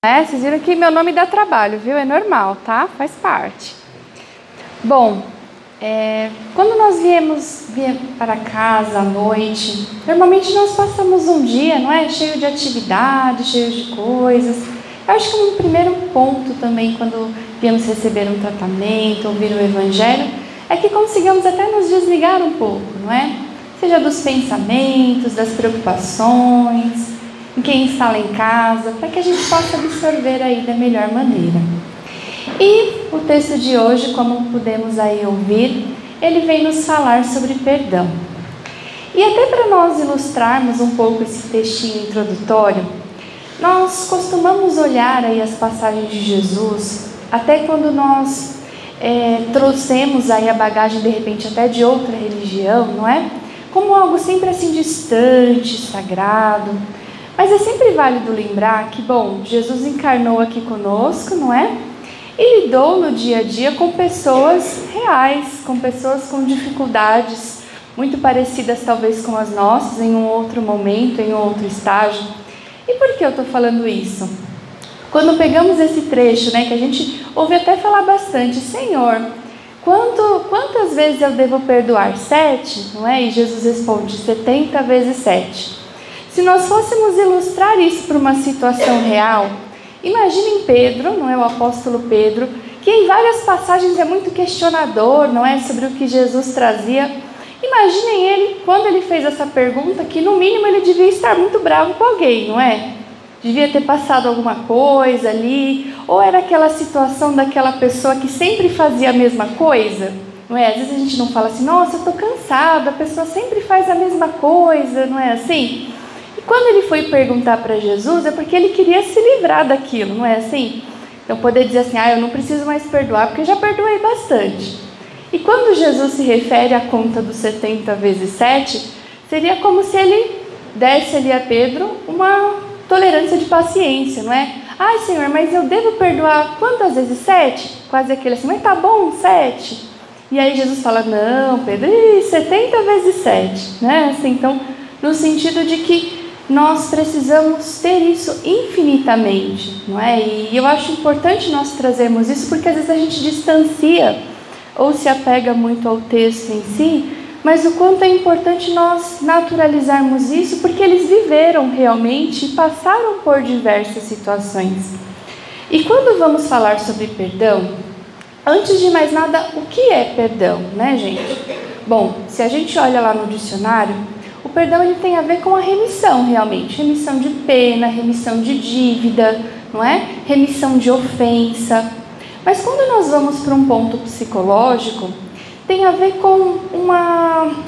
Vocês viram que meu nome dá trabalho, viu? É normal, tá? Faz parte. Bom, quando nós viemos para casa à noite, normalmente nós passamos um dia, não é? Cheio de atividades, cheio de coisas. Eu acho que um primeiro ponto também, quando viemos receber um tratamento, ouvir o Evangelho, é que consigamos até nos desligar um pouco, não é? Seja dos pensamentos, das preocupações, em quem está lá em casa, para que a gente possa absorver aí da melhor maneira. E o texto de hoje, como pudemos aí ouvir, ele vem nos falar sobre perdão. E até para nós ilustrarmos um pouco esse textinho introdutório, nós costumamos olhar aí as passagens de Jesus, até quando nós trouxemos aí a bagagem de repente até de outra religião, não é? Como algo sempre assim distante, sagrado. Mas é sempre válido lembrar que, bom, Jesus encarnou aqui conosco, não é? E lidou no dia a dia com pessoas reais, com pessoas com dificuldades muito parecidas talvez com as nossas, em um outro momento, em um outro estágio. E por que eu estou falando isso? Quando pegamos esse trecho, né, que a gente ouve até falar bastante, Senhor, quantas vezes eu devo perdoar? 7? Não é? E Jesus responde, 70 vezes 7. Se nós fôssemos ilustrar isso para uma situação real, imaginem Pedro, não é, o apóstolo Pedro, que em várias passagens é muito questionador, não é, sobre o que Jesus trazia. Imaginem ele, quando ele fez essa pergunta, que no mínimo ele devia estar muito bravo com alguém, não é? Devia ter passado alguma coisa ali, ou era aquela situação daquela pessoa que sempre fazia a mesma coisa, não é? Às vezes a gente não fala assim, nossa, eu estou cansada, a pessoa sempre faz a mesma coisa, não é assim? Quando ele foi perguntar para Jesus, é porque ele queria se livrar daquilo, não é assim? Então poder dizer assim, eu não preciso mais perdoar, porque eu já perdoei bastante. E quando Jesus se refere à conta dos 70 vezes 7, seria como se ele desse ali a Pedro uma tolerância de paciência, não é? Ai, Senhor, mas eu devo perdoar quantas vezes 7? Quase aquele assim, mas tá bom, 7. E aí Jesus fala, não, Pedro, 70 vezes 7, né? Assim, então, no sentido de que nós precisamos ter isso infinitamente, não é? E eu acho importante nós trazermos isso, porque às vezes a gente distancia ou se apega muito ao texto em si, mas o quanto é importante nós naturalizarmos isso, porque eles viveram realmente e passaram por diversas situações. E quando vamos falar sobre perdão, antes de mais nada, o que é perdão, né, gente? Bom, se a gente olha lá no dicionário, o perdão ele tem a ver com a remissão, realmente. Remissão de pena, remissão de dívida, não é? Remissão de ofensa. Mas quando nós vamos para um ponto psicológico, tem a ver com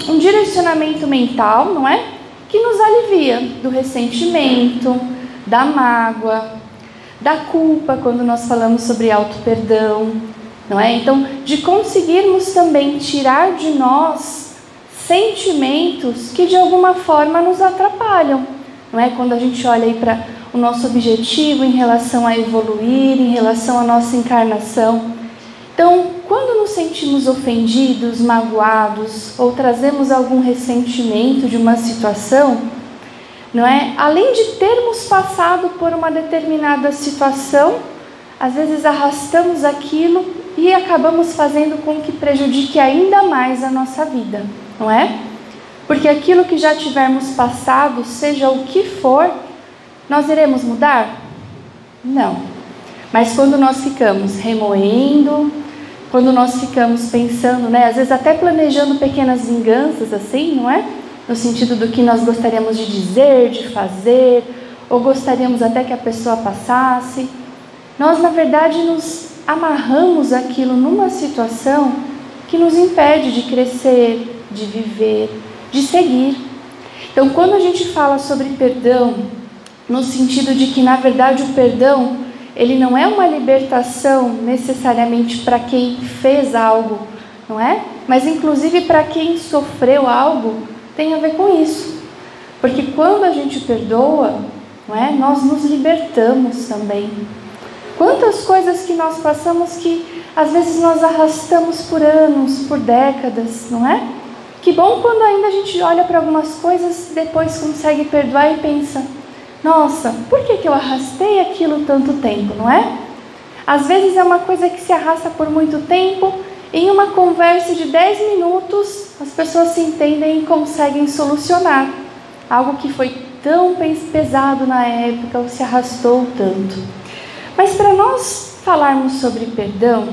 um direcionamento mental, não é? Que nos alivia do ressentimento, da mágoa, da culpa, quando nós falamos sobre auto-perdão, não é? Então, de conseguirmos também tirar de nós sentimentos que de alguma forma nos atrapalham, não é? Quando a gente olha aí para o nosso objetivo em relação a evoluir, em relação à nossa encarnação. Então, quando nos sentimos ofendidos, magoados, ou trazemos algum ressentimento de uma situação, não é? Além de termos passado por uma determinada situação, às vezes arrastamos aquilo e acabamos fazendo com que prejudique ainda mais a nossa vida. Não é? Porque aquilo que já tivermos passado, seja o que for, nós iremos mudar? Não. Mas quando nós ficamos remoendo, quando nós ficamos pensando, né, às vezes até planejando pequenas vinganças assim, não é? No sentido do que nós gostaríamos de dizer, de fazer, ou gostaríamos até que a pessoa passasse, nós na verdade nos amarramos aquilo numa situação que nos impede de crescer, de viver, de seguir. Então, quando a gente fala sobre perdão, no sentido de que, na verdade, o perdão, ele não é uma libertação necessariamente para quem fez algo, não é? Mas, inclusive, para quem sofreu algo, tem a ver com isso. Porque quando a gente perdoa, não é? Nós nos libertamos também. Quantas coisas que nós passamos que, às vezes, nós arrastamos por anos, por décadas, não é? Que bom quando ainda a gente olha para algumas coisas, depois consegue perdoar e pensa, Nossa, por que eu arrastei aquilo tanto tempo, não é? Às vezes é uma coisa que se arrasta por muito tempo. Em uma conversa de 10 minutos, as pessoas se entendem e conseguem solucionar algo que foi tão pesado na época ou se arrastou tanto. Mas para nós falarmos sobre perdão,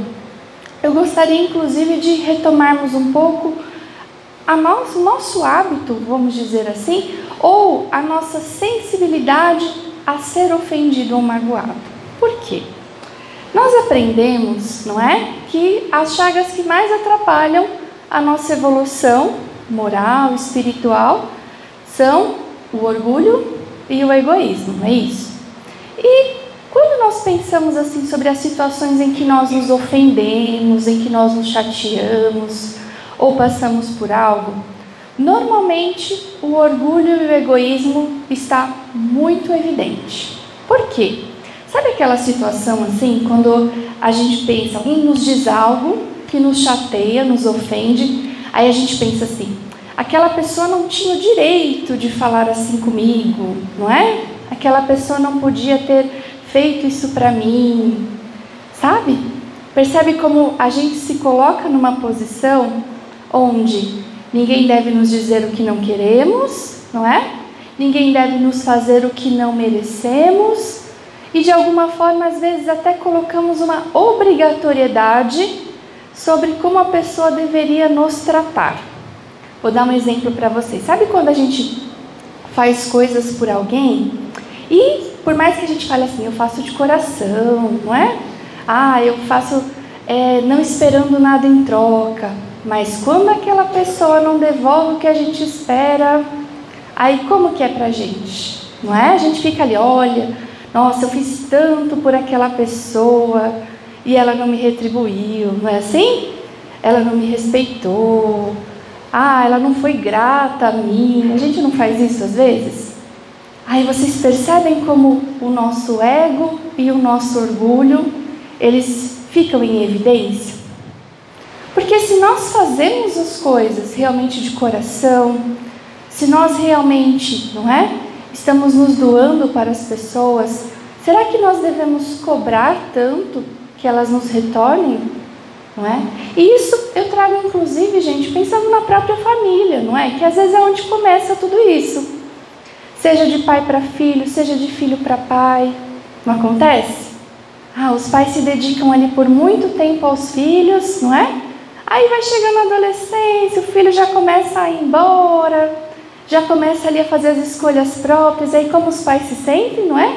eu gostaria inclusive de retomarmos um pouco o nosso hábito, vamos dizer assim, ou a nossa sensibilidade a ser ofendido ou magoado. Por quê? Nós aprendemos, não é, que as chagas que mais atrapalham a nossa evolução moral, espiritual, são o orgulho e o egoísmo, não é isso? E quando nós pensamos assim sobre as situações em que nós nos ofendemos, em que nós nos chateamos ou passamos por algo, normalmente o orgulho e o egoísmo está muito evidente. Por quê? Sabe aquela situação assim, quando a gente pensa, alguém nos diz algo que nos chateia, nos ofende, aí a gente pensa assim, aquela pessoa não tinha o direito de falar assim comigo, não é? Aquela pessoa não podia ter feito isso para mim, sabe? Percebe como a gente se coloca numa posição onde ninguém deve nos dizer o que não queremos, não é? Ninguém deve nos fazer o que não merecemos. E de alguma forma, às vezes, até colocamos uma obrigatoriedade sobre como a pessoa deveria nos tratar. Vou dar um exemplo para vocês. Sabe quando a gente faz coisas por alguém e por mais que a gente fale assim, eu faço de coração, não é? Eu faço não esperando nada em troca. Mas quando aquela pessoa não devolve o que a gente espera, aí como que é pra gente? Não é? A gente fica ali, olha... Nossa, eu fiz tanto por aquela pessoa e ela não me retribuiu, não é assim? Ela não me respeitou, ela não foi grata a mim. A gente não faz isso às vezes? Aí vocês percebem como o nosso ego e o nosso orgulho, eles ficam em evidência? Porque se nós fazemos as coisas realmente de coração, se nós realmente, não é? Estamos nos doando para as pessoas, será que nós devemos cobrar tanto que elas nos retornem? Não é? E isso eu trago inclusive, gente, pensando na própria família, não é? Que às vezes é onde começa tudo isso. Seja de pai para filho, seja de filho para pai. Não acontece? Os pais se dedicam ali por muito tempo aos filhos, não é? Aí vai chegando a adolescência, o filho já começa a ir embora, já começa ali a fazer as escolhas próprias, aí como os pais se sentem, não é?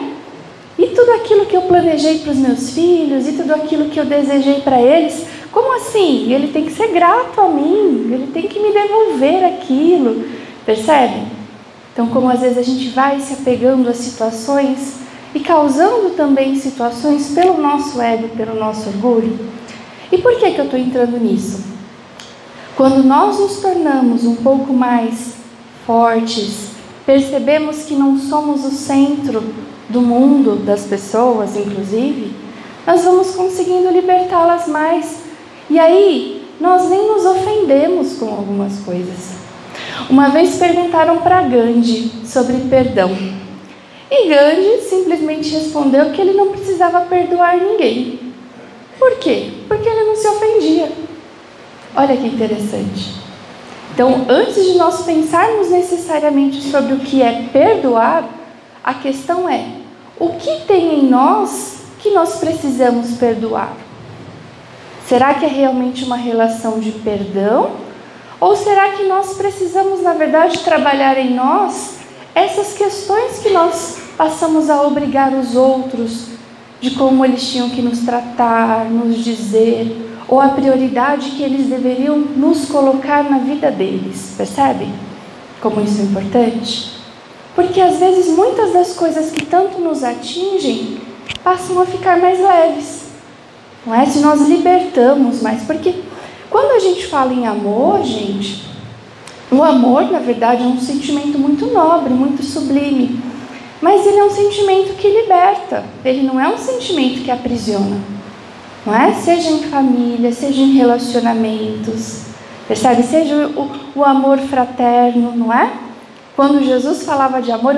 E tudo aquilo que eu planejei para os meus filhos, e tudo aquilo que eu desejei para eles, como assim? Ele tem que ser grato a mim, ele tem que me devolver aquilo, percebe? Então, como às vezes a gente vai se apegando a situações e causando também situações pelo nosso ego, pelo nosso orgulho. E por que eu estou entrando nisso? Quando nós nos tornamos um pouco mais fortes, percebemos que não somos o centro do mundo, das pessoas inclusive, nós vamos conseguindo libertá-las mais. E aí, nós nem nos ofendemos com algumas coisas. Uma vez perguntaram para Gandhi sobre perdão. E Gandhi simplesmente respondeu que ele não precisava perdoar ninguém. Por quê? Porque ele não se ofendia. Olha que interessante. Então, antes de nós pensarmos necessariamente sobre o que é perdoar, a questão é, o que tem em nós que nós precisamos perdoar? Será que é realmente uma relação de perdão? Ou será que nós precisamos, na verdade, trabalhar em nós essas questões que nós passamos a obrigar os outros, de como eles tinham que nos tratar, nos dizer, ou a prioridade que eles deveriam nos colocar na vida deles, percebem? Como isso é importante? Porque às vezes muitas das coisas que tanto nos atingem passam a ficar mais leves, não é? Se nós libertamos mais, porque quando a gente fala em amor, gente, o amor na verdade é um sentimento muito nobre, muito sublime, mas ele é um sentimento que liberta, ele não é um sentimento que aprisiona. Não é? Seja em família, seja em relacionamentos, percebe? Seja o amor fraterno, não é? Quando Jesus falava de amor,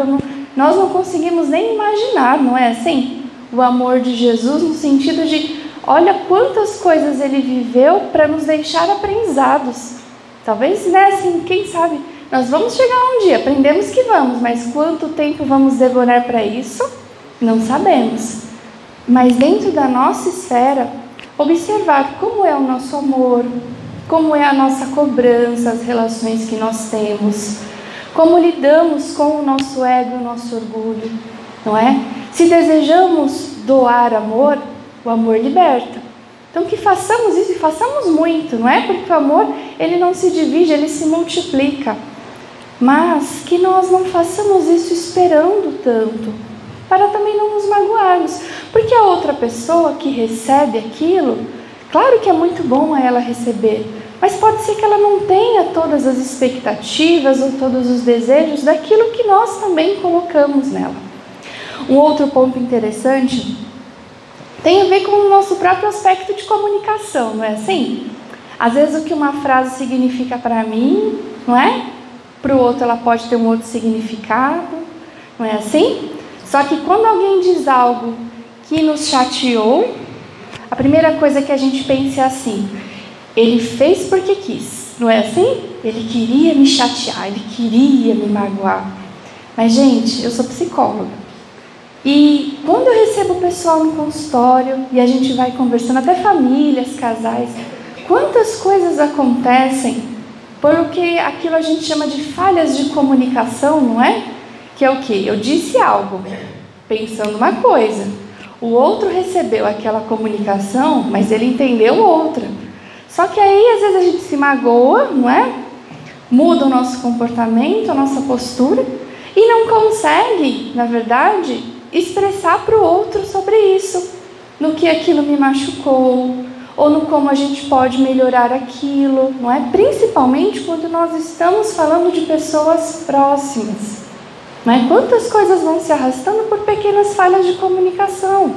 nós não conseguimos nem imaginar, não é assim? O amor de Jesus no sentido de, olha quantas coisas Ele viveu para nos deixar aprendizados. Talvez, né, assim, quem sabe, nós vamos chegar um dia, aprendemos que vamos, mas quanto tempo vamos demorar para isso? Não sabemos. Mas dentro da nossa esfera, observar como é o nosso amor, como é a nossa cobrança, as relações que nós temos, como lidamos com o nosso ego, o nosso orgulho, não é? Se desejamos doar amor, o amor liberta. Então que façamos isso e façamos muito, não é? Porque o amor, ele não se divide, ele se multiplica. Mas que nós não façamos isso esperando tanto, para também não nos magoarmos. Porque a outra pessoa que recebe aquilo, claro que é muito bom a ela receber, mas pode ser que ela não tenha todas as expectativas ou todos os desejos daquilo que nós também colocamos nela. Um outro ponto interessante tem a ver com o nosso próprio aspecto de comunicação, não é assim? Às vezes o que uma frase significa para mim, não é? Para o outro ela pode ter um outro significado, não é assim? Só que quando alguém diz algo que nos chateou, a primeira coisa que a gente pensa é assim: ele fez porque quis, não é assim? Ele queria me chatear, ele queria me magoar. Mas, gente, eu sou psicóloga. E quando eu recebo o pessoal no consultório e a gente vai conversando, até famílias, casais, quantas coisas acontecem porque aquilo a gente chama de falhas de comunicação, não é? Que é o quê? Eu disse algo pensando uma coisa, o outro recebeu aquela comunicação, mas ele entendeu outra. Só que aí às vezes a gente se magoa, não é? Muda o nosso comportamento, a nossa postura e não consegue, na verdade, expressar para o outro sobre isso, no que aquilo me machucou, ou no como a gente pode melhorar aquilo, não é? Principalmente quando nós estamos falando de pessoas próximas, não é? Quantas coisas vão se arrastando por pequenas falhas de comunicação,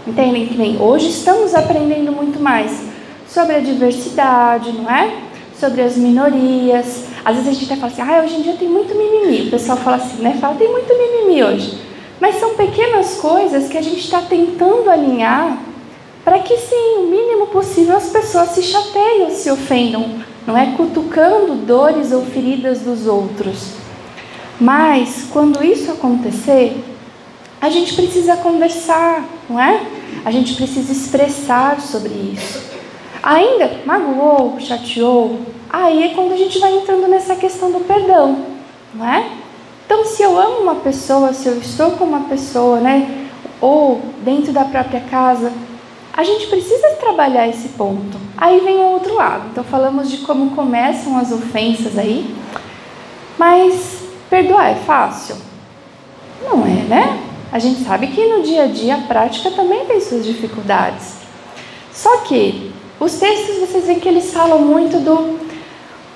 entendem? Que nem hoje estamos aprendendo muito mais sobre a diversidade, não é? Sobre as minorias. Às vezes a gente até fala assim, hoje em dia tem muito mimimi. O pessoal fala assim, né? Fala, tem muito mimimi hoje. Mas são pequenas coisas que a gente está tentando alinhar para que sim, o mínimo possível as pessoas se chateiam, se ofendam, não é? Cutucando dores ou feridas dos outros. Mas quando isso acontecer, a gente precisa conversar, não é? A gente precisa expressar sobre isso. Ainda magoou, chateou, aí é quando a gente vai entrando nessa questão do perdão, não é? Então, se eu amo uma pessoa, se eu estou com uma pessoa, né, ou dentro da própria casa, a gente precisa trabalhar esse ponto. Aí vem o outro lado. Então, falamos de como começam as ofensas aí, mas perdoar é fácil? Não é, né? A gente sabe que no dia a dia a prática também tem suas dificuldades. Só que os textos, vocês veem que eles falam muito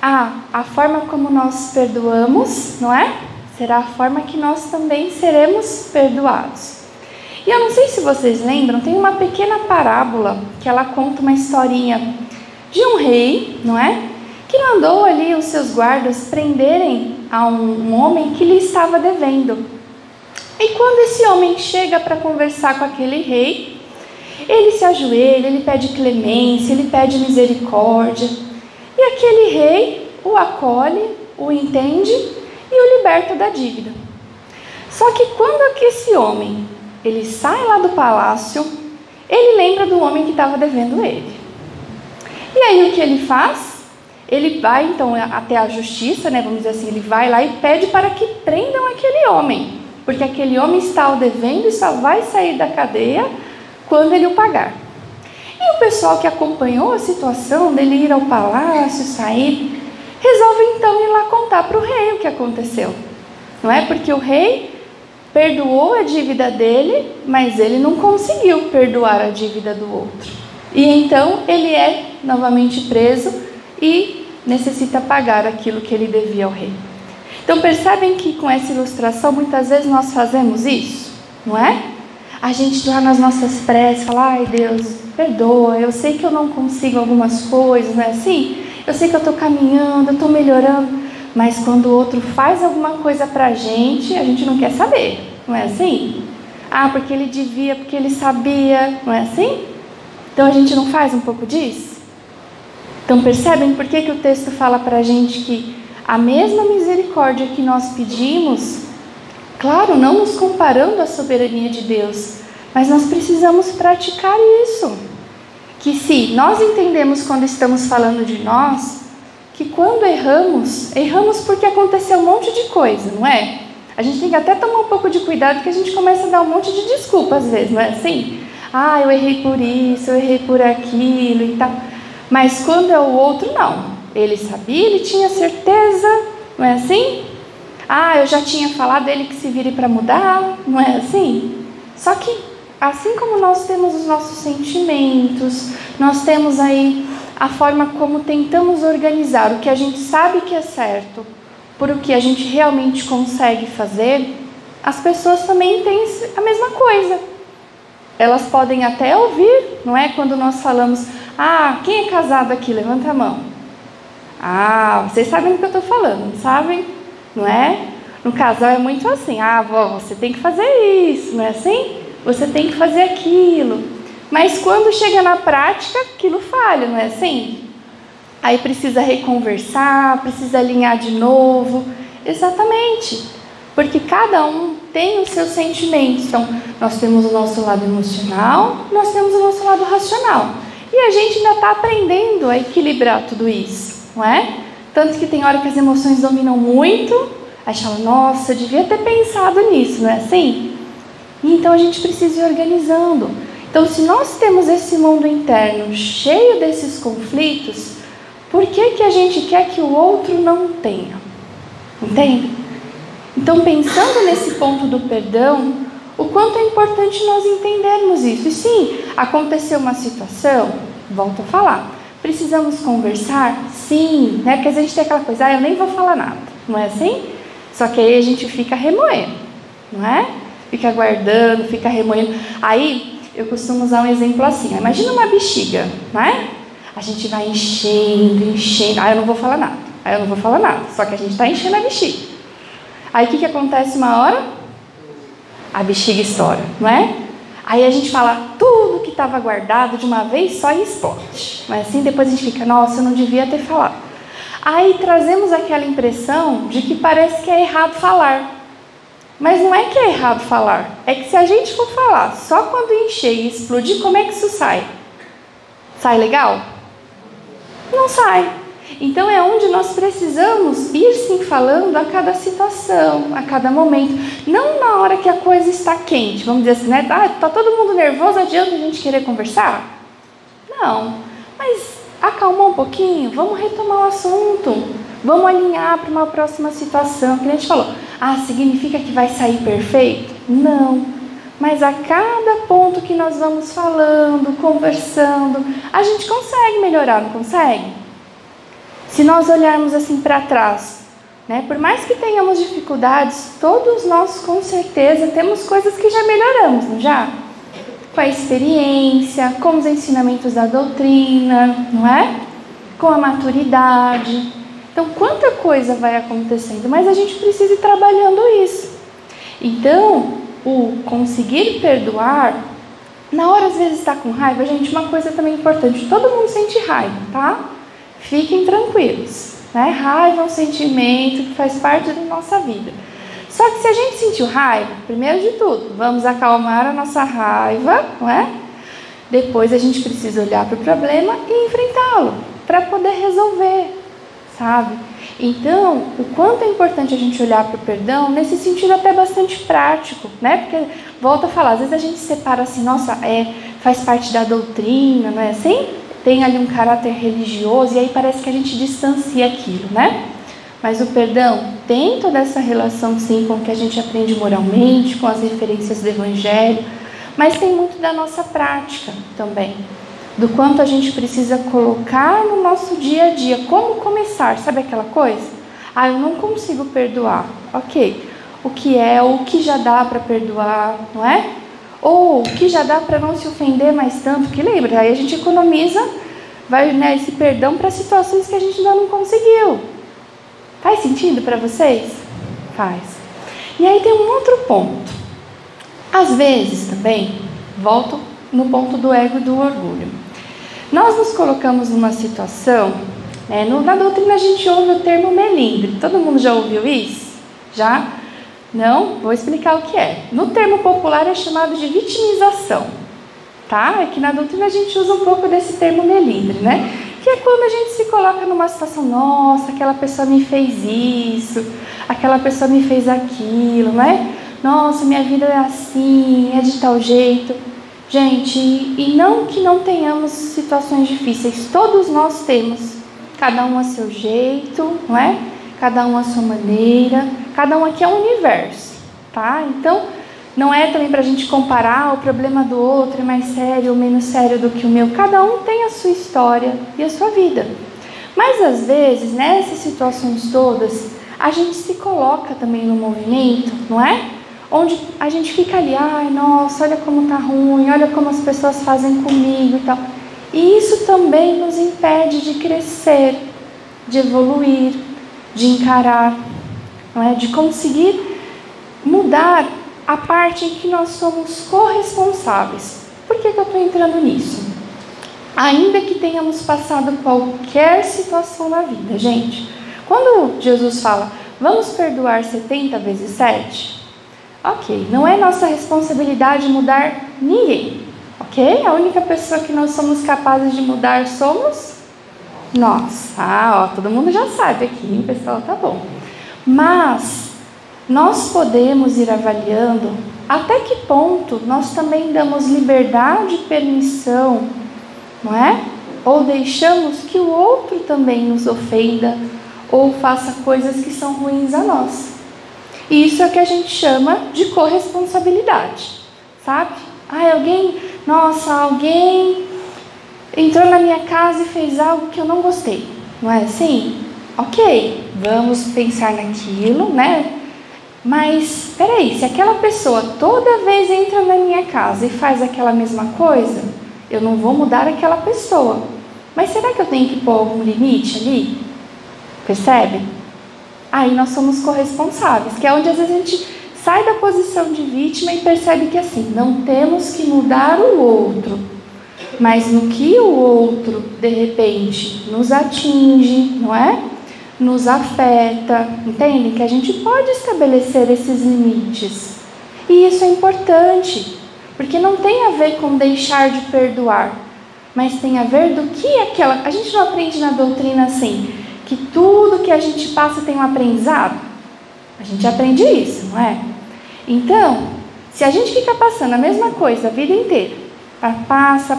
a forma como nós perdoamos, não é? Será a forma que nós também seremos perdoados. E eu não sei se vocês lembram, tem uma pequena parábola que ela conta uma historinha de um rei, não é? Que mandou ali os seus guardas prenderem a um homem que lhe estava devendo. E quando esse homem chega para conversar com aquele rei, ele se ajoelha, ele pede clemência, ele pede misericórdia. E aquele rei o acolhe, o entende e o liberta da dívida. Só que quando esse homem ele sai lá do palácio, ele lembra do homem que estava devendo ele. E aí o que ele faz? Ele vai então até a justiça, né, vamos dizer assim, ele vai lá e pede para que prendam aquele homem, porque aquele homem está o devendo e só vai sair da cadeia quando ele o pagar. E o pessoal que acompanhou a situação dele ir ao palácio, sair, resolve então ir lá contar para o rei o que aconteceu. Não é? Porque o rei perdoou a dívida dele, mas ele não conseguiu perdoar a dívida do outro. E então ele é novamente preso e necessita pagar aquilo que ele devia ao rei. Então percebem que com essa ilustração muitas vezes nós fazemos isso, não é? A gente lá nas nossas preces fala, ai Deus, perdoa, eu sei que eu não consigo algumas coisas, não é assim? Eu sei que eu estou caminhando, eu estou melhorando, Mas quando o outro faz alguma coisa pra gente, a gente não quer saber, não é assim? Ah, porque ele devia, porque ele sabia, não é assim? Então a gente não faz um pouco disso? Então percebem por que o texto fala pra gente que a mesma misericórdia que nós pedimos, claro, não nos comparando à soberania de Deus, mas nós precisamos praticar isso. Que se nós entendemos quando estamos falando de nós, que quando erramos porque aconteceu um monte de coisa, não é? A gente tem que até tomar um pouco de cuidado, porque a gente começa a dar um monte de desculpa às vezes, não é assim? Ah, eu errei por isso, eu errei por aquilo e tal. Mas quando é o outro, não. Ele sabia, ele tinha certeza, não é assim? Ah, eu já tinha falado ele que se vire para mudar, não é assim? Só que, assim como nós temos os nossos sentimentos, nós temos aí a forma como tentamos organizar o que a gente sabe que é certo, por o que a gente realmente consegue fazer, as pessoas também têm a mesma coisa. Elas podem até ouvir, não é? Quando nós falamos, ah, quem é casado aqui? Levanta a mão. Ah, vocês sabem do que eu estou falando, não sabem? Não é? No casal é muito assim, ah, vó, você tem que fazer isso, não é assim? Você tem que fazer aquilo. Mas quando chega na prática, aquilo falha, não é assim? Aí precisa reconversar, precisa alinhar de novo. Exatamente. Porque cada um tem os seus sentimentos. Então, nós temos o nosso lado emocional, nós temos o nosso lado racional. E a gente ainda está aprendendo a equilibrar tudo isso, não é? Tanto que tem hora que as emoções dominam muito, aí a gente fala, nossa, eu devia ter pensado nisso, não é assim? E então a gente precisa ir organizando. Então, se nós temos esse mundo interno cheio desses conflitos, por que a gente quer que o outro não tenha? Entende? Então, pensando nesse ponto do perdão, o quanto é importante nós entendermos isso. E sim, aconteceu uma situação, volto a falar, precisamos conversar? Sim, né? Porque às vezes a gente tem aquela coisa, ah, eu nem vou falar nada, não é assim? Só que aí a gente fica remoendo, não é? Fica guardando, fica remoendo. Aí, eu costumo usar um exemplo assim, imagina uma bexiga, não é? A gente vai enchendo, ah, eu não vou falar nada, só que a gente está enchendo a bexiga. Aí o que acontece uma hora? A bexiga estoura, não é? Aí a gente fala tudo que estava guardado de uma vez só e explode. Mas assim depois a gente fica, nossa, eu não devia ter falado. Aí trazemos aquela impressão de que parece que é errado falar. Mas não é que é errado falar, é que se a gente for falar só quando encher e explodir, como é que isso sai? Sai legal? Não sai. Então é onde nós precisamos ir sim falando a cada situação, a cada momento. Não na hora que a coisa está quente, vamos dizer assim, né? Ah, está todo mundo nervoso, adianta a gente querer conversar? Não, mas acalmar um pouquinho, vamos retomar o assunto, vamos alinhar para uma próxima situação. Que a gente falou, ah, significa que vai sair perfeito? Não, mas a cada ponto que nós vamos falando, conversando, a gente consegue melhorar, não consegue? Se nós olharmos assim para trás, né, por mais que tenhamos dificuldades, todos nós com certeza temos coisas que já melhoramos, não já? Com a experiência, com os ensinamentos da doutrina, não é? Com a maturidade. Então, quanta coisa vai acontecendo, mas a gente precisa ir trabalhando isso. Então, o conseguir perdoar, na hora às vezes está com raiva, gente, uma coisa também importante, todo mundo sente raiva, tá? Fiquem tranquilos, né? Raiva é um sentimento que faz parte da nossa vida. Só que se a gente sentiu raiva, primeiro de tudo, vamos acalmar a nossa raiva, não é? Depois a gente precisa olhar para o problema e enfrentá-lo, para poder resolver, sabe? Então, o quanto é importante a gente olhar para o perdão, nesse sentido até bastante prático, né? Porque, volto a falar, às vezes a gente separa assim, nossa, faz parte da doutrina, não é assim? Tem ali um caráter religioso e aí parece que a gente distancia aquilo, né? Mas o perdão tem toda essa relação sim com o que a gente aprende moralmente, com as referências do Evangelho, mas tem muito da nossa prática também, do quanto a gente precisa colocar no nosso dia a dia. Como começar? Sabe aquela coisa? Ah, eu não consigo perdoar. Ok, o que já dá para perdoar, não é? Ou o que já dá para não se ofender mais tanto, que lembra, aí a gente economiza esse perdão para situações que a gente ainda não conseguiu. Faz sentido para vocês? Faz. E aí tem um outro ponto. Às vezes também, volto no ponto do ego e do orgulho. Nós nos colocamos numa situação, na doutrina a gente ouve o termo melindre. Todo mundo já ouviu isso? Já? Não? Vou explicar o que é. No termo popular é chamado de vitimização, tá? É que na doutrina a gente usa um pouco desse termo melindre, né? Que é quando a gente se coloca numa situação, nossa, aquela pessoa me fez isso, aquela pessoa me fez aquilo, né? Nossa, minha vida é assim, é de tal jeito. Gente, e não que não tenhamos situações difíceis, todos nós temos, cada um a seu jeito, não é? Cada um a sua maneira, cada um aqui é um universo, tá? Então, não é também para a gente comparar o problema do outro, é mais sério ou menos sério do que o meu. Cada um tem a sua história e a sua vida. Mas, às vezes, nessas situações todas, a gente se coloca também no movimento, não é? Onde a gente fica ali, ai, nossa, olha como tá ruim, olha como as pessoas fazem comigo e tal. E isso também nos impede de crescer, de evoluir, de encarar, não é? De conseguir mudar a parte em que nós somos corresponsáveis. Por que eu estou entrando nisso? Ainda que tenhamos passado qualquer situação na vida, gente, quando Jesus fala, vamos perdoar 70 vezes 7, ok, não é nossa responsabilidade mudar ninguém, ok? A única pessoa que nós somos capazes de mudar somos nós. Todo mundo já sabe aqui, pessoal, tá bom. Mas nós podemos ir avaliando até que ponto nós também damos liberdade e permissão, não é? Ou deixamos que o outro também nos ofenda ou faça coisas que são ruins a nós. E isso é o que a gente chama de corresponsabilidade, sabe? Alguém entrou na minha casa e fez algo que eu não gostei, não é assim? Ok, vamos pensar naquilo, né? Mas, peraí, se aquela pessoa toda vez entra na minha casa e faz aquela mesma coisa, eu não vou mudar aquela pessoa. Mas será que eu tenho que pôr algum limite ali? Percebe? Aí nós somos corresponsáveis, que é onde às vezes a gente sai da posição de vítima e percebe que assim, não temos que mudar o outro, mas no que o outro, de repente, nos atinge, não é? Nos afeta, entende? Que a gente pode estabelecer esses limites. E isso é importante, porque não tem a ver com deixar de perdoar, mas tem a ver do que aquela... A gente não aprende na doutrina assim, que tudo que a gente passa tem um aprendizado? A gente aprende isso, não é? Então, se a gente fica passando a mesma coisa a vida inteira, passa,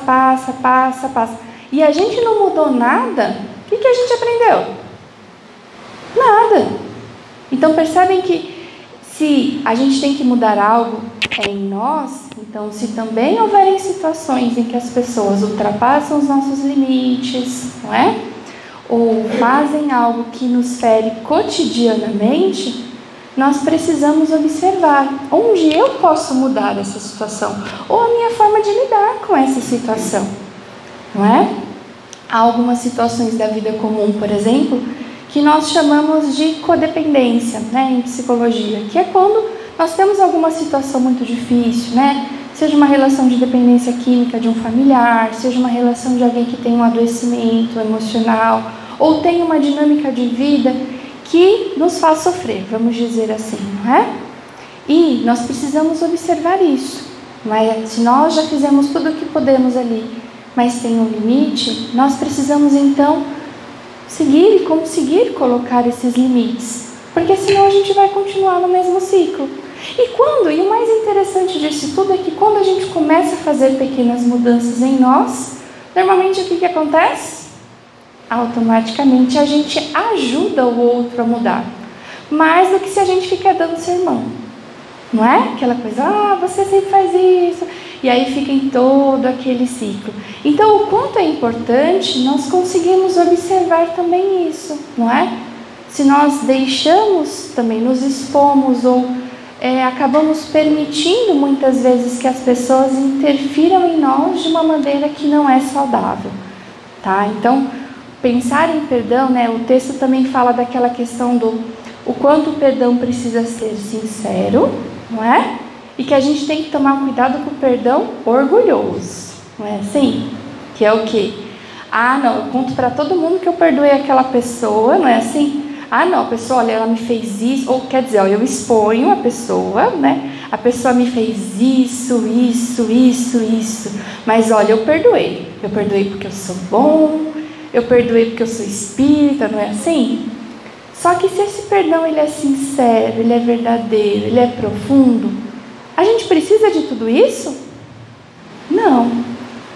e a gente não mudou nada, o que a gente aprendeu? Nada. Então percebem que se a gente tem que mudar algo em nós, então se também houverem situações em que as pessoas ultrapassam os nossos limites, não é? Ou fazem algo que nos fere cotidianamente, nós precisamos observar onde eu posso mudar essa situação, ou a minha forma de lidar com essa situação, não é? Há algumas situações da vida comum, por exemplo, que nós chamamos de codependência, né, em psicologia, que é quando nós temos alguma situação muito difícil, né, seja uma relação de dependência química de um familiar, seja uma relação de alguém que tem um adoecimento emocional, ou tem uma dinâmica de vida que nos faz sofrer, vamos dizer assim, não é? E nós precisamos observar isso, não é? Se nós já fizemos tudo o que podemos ali, mas tem um limite, nós precisamos então seguir e conseguir colocar esses limites, porque senão a gente vai continuar no mesmo ciclo. E o mais interessante disso tudo é que quando a gente começa a fazer pequenas mudanças em nós, normalmente o que acontece? Automaticamente a gente ajuda o outro a mudar, mais do que se a gente ficar dando sermão, não é? Aquela coisa, você sempre faz isso, e aí fica em todo aquele ciclo. Então, o quanto é importante nós conseguirmos observar também isso, não é? Se nós deixamos, também nos expomos ou acabamos permitindo muitas vezes que as pessoas interfiram em nós de uma maneira que não é saudável, tá? Então, pensar em perdão, né, o texto também fala daquela questão do o quanto o perdão precisa ser sincero, não é? E que a gente tem que tomar cuidado com o perdão orgulhoso, não é assim? Que é o quê? Ah, não, eu conto para todo mundo que eu perdoei aquela pessoa, não é assim? Ah, não, a pessoa, olha, ela me fez isso, ou quer dizer, ó, eu exponho a pessoa, né? A pessoa me fez isso, mas olha, eu perdoei porque eu sou bom, eu perdoei porque eu sou espírita, não é assim? Só que se esse perdão ele é sincero, ele é verdadeiro, ele é profundo, a gente precisa de tudo isso? Não.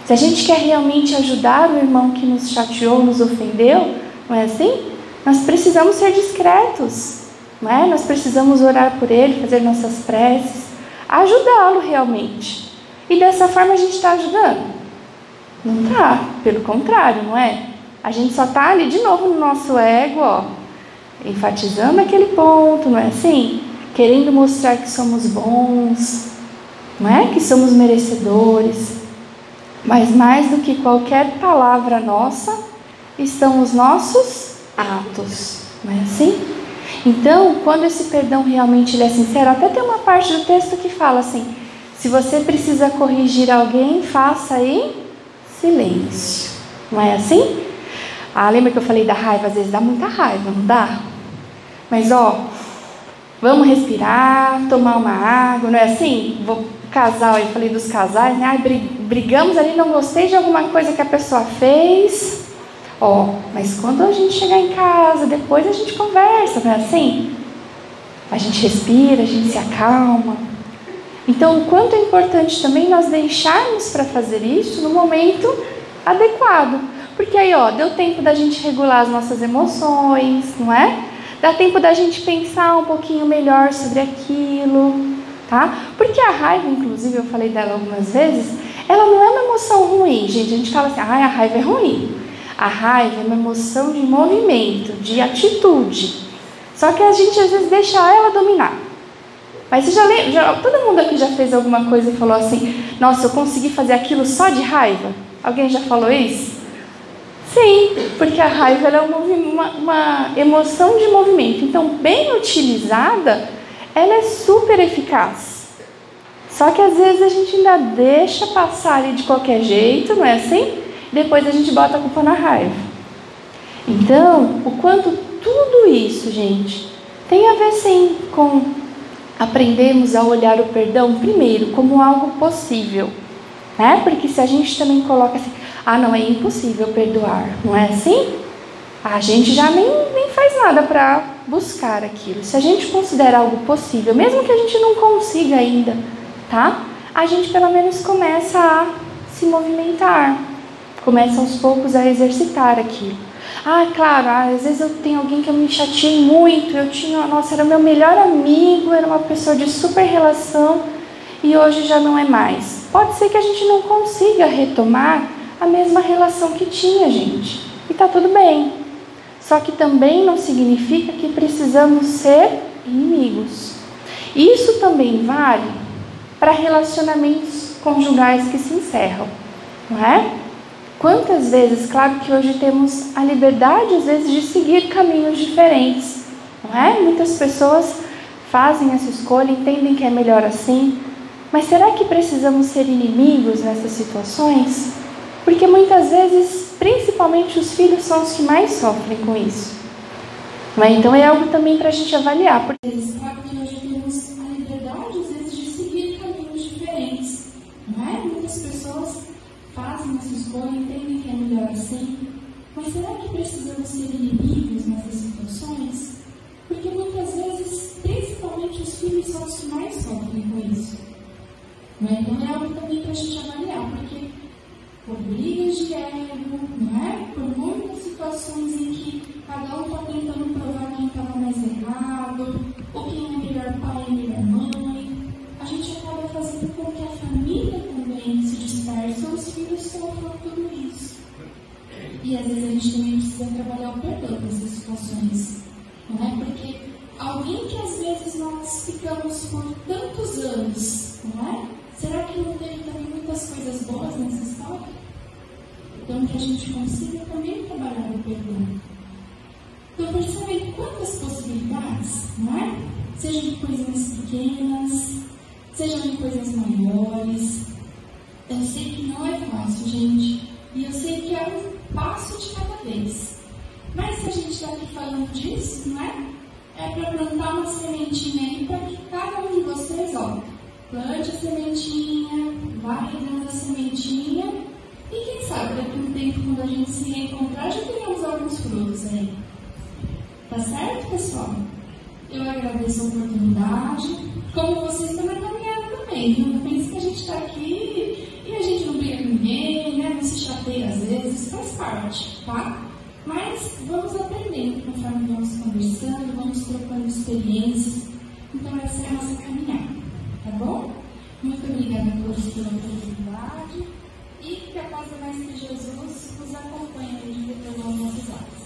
Se a gente quer realmente ajudar o irmão que nos chateou, nos ofendeu, não é assim? Nós precisamos ser discretos, não é? Nós precisamos orar por ele, fazer nossas preces, ajudá-lo realmente. E dessa forma a gente está ajudando? Não está, pelo contrário, não é? A gente só está ali de novo no nosso ego, ó, enfatizando aquele ponto, não é assim? Querendo mostrar que somos bons, não é? Que somos merecedores. Mas mais do que qualquer palavra nossa, estão os nossos atos, não é assim? Então, quando esse perdão realmente ele é sincero, até tem uma parte do texto que fala assim, se você precisa corrigir alguém, faça em silêncio, não é assim? Ah, lembra que eu falei da raiva? Às vezes dá muita raiva, não dá? Mas ó, vamos respirar, tomar uma água, não é assim? O casal, eu falei dos casais, né? Ai, brigamos ali, não gostei de alguma coisa que a pessoa fez. Ó, mas quando a gente chegar em casa, depois a gente conversa, não é assim? A gente respira, a gente se acalma. Então, o quanto é importante também nós deixarmos para fazer isso no momento adequado. Porque aí, ó, deu tempo da gente regular as nossas emoções, não é? Dá tempo da gente pensar um pouquinho melhor sobre aquilo, tá? Porque a raiva, inclusive, eu falei dela algumas vezes, ela não é uma emoção ruim, gente. A gente fala assim, a raiva é ruim. A raiva é uma emoção de movimento, de atitude. Só que a gente às vezes deixa ela dominar. Mas você todo mundo aqui já fez alguma coisa e falou assim, nossa, eu consegui fazer aquilo só de raiva? Alguém já falou isso? Sim, porque a raiva ela é uma emoção de movimento. Então, bem utilizada, ela é super eficaz. Só que às vezes a gente ainda deixa passar ali de qualquer jeito, não é assim? Depois a gente bota a culpa na raiva. Então, o quanto tudo isso, gente, tem a ver sim com aprendermos a olhar o perdão primeiro como algo possível, né? Porque se a gente também coloca assim, ah, não, é impossível perdoar, não é assim? A gente já nem faz nada para buscar aquilo. Se a gente considera algo possível, mesmo que a gente não consiga ainda, tá? A gente pelo menos começa a se movimentar, começa aos poucos a exercitar aquilo. Ah, claro, às vezes eu tenho alguém que eu me chateei muito, nossa, era meu melhor amigo, era uma pessoa de super relação e hoje já não é mais. Pode ser que a gente não consiga retomar a mesma relação que tinha, gente. E tá tudo bem. Só que também não significa que precisamos ser inimigos. Isso também vale para relacionamentos conjugais que se encerram, não é? Quantas vezes, claro que hoje temos a liberdade, às vezes, de seguir caminhos diferentes, não é? Muitas pessoas fazem essa escolha, entendem que é melhor assim, mas será que precisamos ser inimigos nessas situações? Porque muitas vezes, principalmente os filhos são os que mais sofrem com isso. Não é? Então é algo também para a gente avaliar. Porque claro que hoje temos a liberdade, às vezes, de seguir caminhos diferentes, não é? Muitas pessoas fazem essa escolha, entendem que é melhor assim, mas será que precisamos ser inimigos nessas situações? Porque muitas vezes, principalmente os filhos são os que mais sofrem com isso. Não é? Então é algo também para a gente avaliar, porque por brigas de ego, não é? Por muitas situações em que cada um está tentando provar quem estava mais errado, ou quem é melhor pai e melhor mãe, a gente acaba fazendo com que a família também se disperse, os filhos sofram tudo isso. E às vezes a gente também precisa trabalhar o perdão nessas situações, não é? Porque alguém que às vezes nós ficamos por tantos anos, não é? Será que não teve também muitas coisas boas nessa história? Então, que a gente consiga também trabalhar o perdão. Então, percebem quantas possibilidades, não é? Sejam de coisinhas pequenas, sejam de coisas maiores. Eu sei que não é fácil, gente, e eu sei que é um passo de cada vez. Mas se a gente está aqui falando disso, não é? É para plantar uma sementinha aí para que cada um de vocês, ó, plante a sementinha, vá regando a sementinha, e quem sabe daqui a um tempo, quando a gente se reencontrar, já teremos alguns frutos aí. Tá certo, pessoal? Eu agradeço a oportunidade. Como vocês estão na caminhada também, não pense que a gente está aqui e a gente não briga com ninguém, né? Não se chateia às vezes, faz parte, tá? Mas vamos aprendendo conforme vamos conversando, vamos trocando experiências. Então essa é a nossa caminhada, tá bom? Muito obrigada a todos pela oportunidade e que a paz do Mestre Jesus nos acompanhe aí pelo nosso lado.